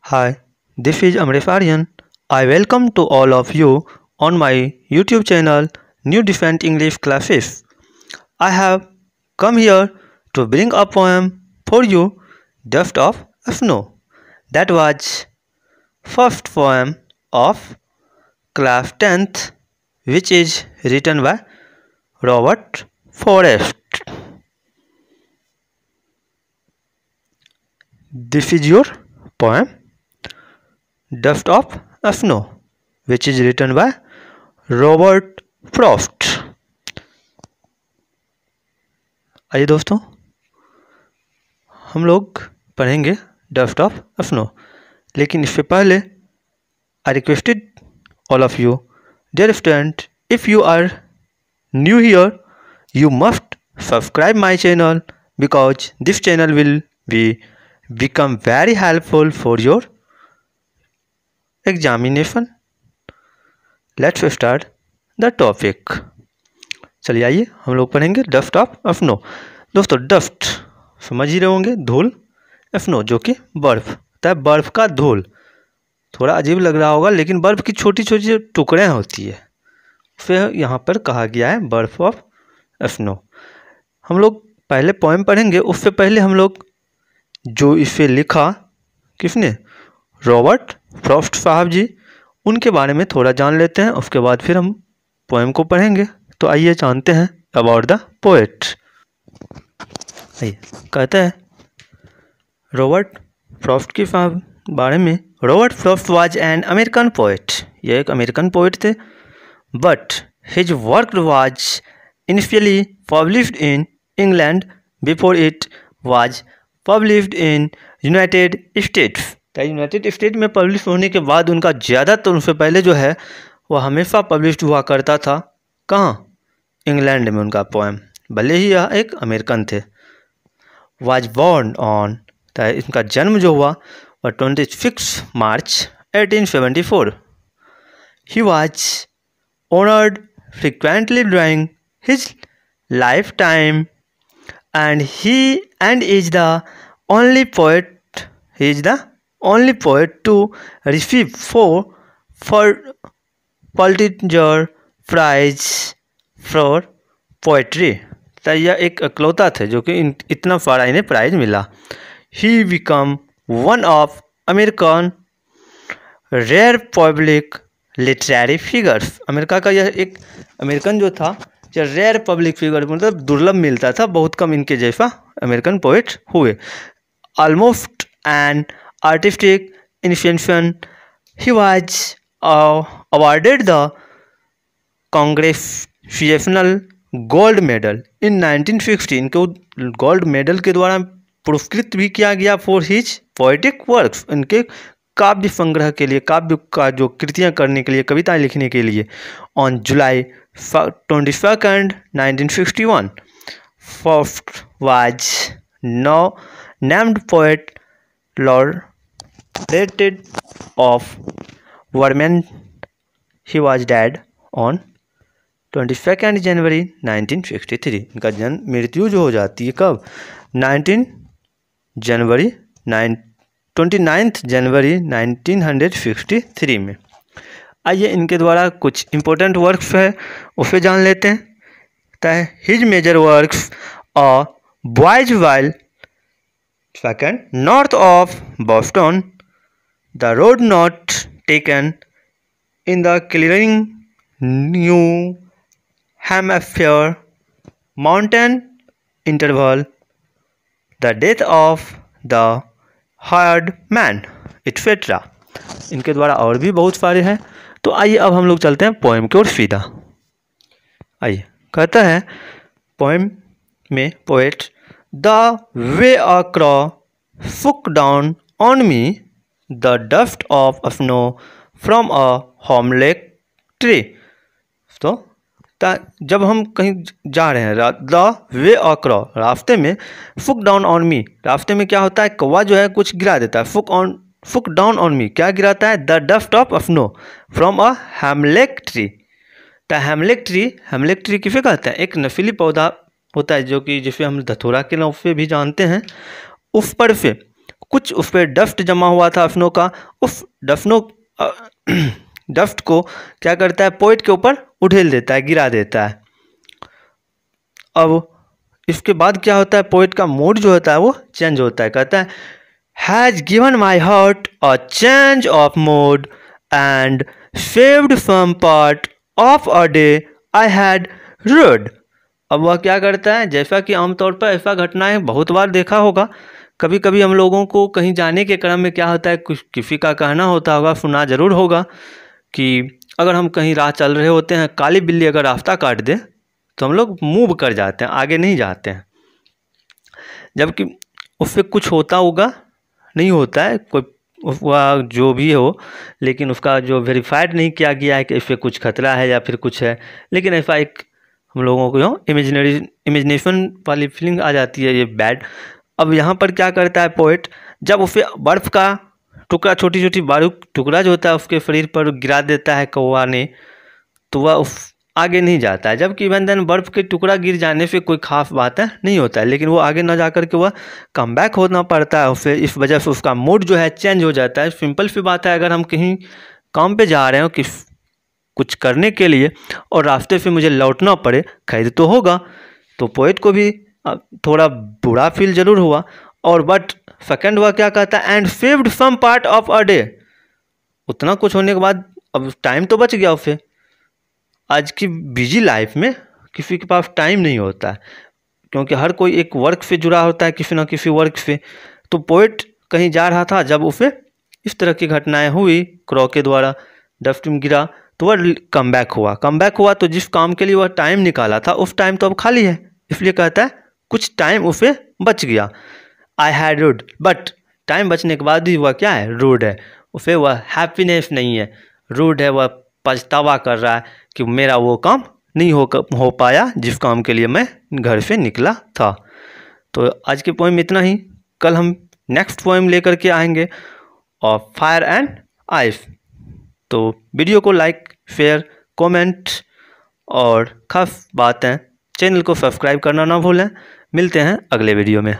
Hi, this is Amref Aryan. I welcome to all of you on my YouTube channel New Different English Classes. I have come here to bring a poem for you, Dust of Snow. That was first poem of class 10th, which is written by Robert Forrest. This is your poem Dust of Snow, which is written by Robert Frost. आइए दोस्तों, हम लोग पढ़ेंगे dust of snow, लेकिन इससे पहले I requested all of you dear student, if you are new here you must subscribe my channel because this channel will be become very helpful for your examination. Let's start the topic. चलिए आइए हम लोग पढ़ेंगे dust of snow. दोस्तों, dust समझ ही रहे होंगे, धूल, स्नो जो कि बर्फ़ होता है, बर्फ़ का धूल। थोड़ा अजीब लग रहा होगा, लेकिन बर्फ़ की छोटी छोटी टुकड़े होती है, फिर यहाँ पर कहा गया है बर्फ़ ऑफ स्नो। हम लोग पहले पोएम पढ़ेंगे, उससे पहले हम लोग जो इसे लिखा किसने, रॉबर्ट फ्रॉस्ट साहब जी, उनके बारे में थोड़ा जान लेते हैं। उसके बाद फिर हम पोएम को पढ़ेंगे। तो आइए जानते हैं अबाउट द पोएट। आइए, कहते हैं रॉबर्ट फ्रॉस्ट के बारे में। Robert Frost was an American poet. ये एक अमेरिकन पोएट थे, but his work was initially published in England before it was published in United states. United state में पब्लिश होने के बाद उनका ज़्यादातर उनसे पहले जो है वह हमेशा पब्लिश हुआ करता था। कहाँ? इंग्लैंड में उनका पोएम, भले ही यह एक अमेरिकन थे। वाज बॉर्न ऑन, इनका जन्म जो हुआ वह 26 मार्च 1874। He was honoured frequently during his life time and is the only poet. He is the only poet to receive 4 Pulitzer Prize for poetry। तो यह एक इकलौता थे जो कि इतना सारा इन्हें प्राइज मिला। He become one of American rare public literary figures। America का यह एक अमेरिकन जो था, यह रेयर पब्लिक फिगर, मतलब दुर्लभ मिलता था, बहुत कम इनके जैसा अमेरिकन पोएट हुए। Almost an artistic invention, he was awarded the congressional gold medal in 1960। इनको गोल्ड मेडल के द्वारा पुरस्कृत भी किया गया फॉर हिज पोएटिक वर्क्स, इनके काव्य संग्रह के लिए, काव्य का जो कृतियाँ करने के लिए, कविताएं लिखने के लिए। On July 22nd 1961 Frost was now named poet laureate of Vermont। He was dead on 22nd January 1963। इनका जन्म मृत्यु जो हो जाती है कब? 29th जनवरी 1963 में। आइए इनके द्वारा कुछ इम्पोर्टेंट वर्क्स है उसे जान लेते हैं। His major works a boy's will second north of Boston, the road not taken in the clearing New Hampshire, mountain interval, the death of the hired man, etcetera. इनके द्वारा और भी बहुत सारे हैं। तो आइए अब हम लोग चलते हैं पोएम की ओर सीधा। आइए, कहता है पोएम में poet, the way a crow shook down on me the dust of snow from a hemlock tree. तो जब हम कहीं जा रहे हैं, द वे अ क्रॉ, रास्ते में, फुक डाउन ऑन मी, रास्ते में क्या होता है, कौवा जो है कुछ गिरा देता है। फुक डाउन ऑन मी, क्या गिराता है? The dust of snow from a hemlock tree. The hemlock tree किसे कहते हैं? एक नशीली पौधा होता है जो कि जिसे हम धतूरा के नाम से भी जानते हैं। उस पर से कुछ उस पर डस्ट जमा हुआ था अफनों का, उस डस्ट को क्या करता है, पोएट के ऊपर उठेल देता है, गिरा देता है। अब इसके बाद क्या होता है, पोएट का मूड जो होता है वो चेंज होता है। कहता है has given my heart a change of mood and saved some part of a day I had rued. अब वह क्या करता है, जैसा कि आमतौर पर ऐसा घटनाएं बहुत बार देखा होगा, कभी कभी हम लोगों को कहीं जाने के क्रम में क्या होता है, कुछ किसी का कहना होता होगा, सुना ज़रूर होगा कि अगर हम कहीं राह चल रहे होते हैं, काली बिल्ली अगर रास्ता काट दे तो हम लोग मूव कर जाते हैं, आगे नहीं जाते हैं, जबकि उससे कुछ होता होगा, नहीं होता है कोई वह जो भी हो, लेकिन उसका जो वेरीफाइड नहीं किया गया है कि इससे कुछ खतरा है या फिर कुछ है, लेकिन ऐसा एक हम लोगों को इमेजिनेशन वाली फीलिंग आ जाती है, ये बैड। अब यहाँ पर क्या करता है पोएट, जब उसे बर्फ़ का टुकड़ा, छोटी छोटी बारीक टुकड़ा जो होता है उसके शरीर पर गिरा देता है कौवा ने, तो वह आगे नहीं जाता है। जबकि इवन देन बर्फ़ के टुकड़ा गिर जाने से कोई खास बात है नहीं होता है, लेकिन वो आगे ना जा कर के वह कम बैक होना पड़ता है उसे, इस वजह से उसका मूड जो है चेंज हो जाता है। सिंपल सी बात है, अगर हम कहीं काम पे जा रहे हो कि कुछ करने के लिए और रास्ते से मुझे लौटना पड़े, खैर तो होगा, तो पोएट को भी थोड़ा बुरा फील ज़रूर हुआ। और बट सेकंड वह क्या कहता है, and saved some part of a day, उतना कुछ होने के बाद अब टाइम तो बच गया उसे। आज की बिजी लाइफ में किसी के पास टाइम नहीं होता है, क्योंकि हर कोई एक वर्क से जुड़ा होता है, किसी न किसी वर्क से। तो पोएट कहीं जा रहा था, जब उसे इस तरह की घटनाएं हुई, क्रॉ के द्वारा डस्ट में गिरा, तो वह कम बैक हुआ तो जिस काम के लिए वह टाइम निकाला था उस टाइम तो अब खाली है, इसलिए कहता है कुछ टाइम उसे बच गया। I had rued, but time बचने के बाद भी वह क्या है, रूड है, उसे वह हैप्पीनेस नहीं है, रूड है, वह पछतावा कर रहा है कि मेरा वो काम नहीं हो पाया जिस काम के लिए मैं घर से निकला था। तो आज के पोएम इतना ही, कल हम नेक्स्ट पोएम लेकर के आएंगे और फायर एंड आइस। तो वीडियो को लाइक, शेयर, कमेंट और खास बात है चैनल को सब्सक्राइब करना ना भूलें। मिलते हैं अगले वीडियो में।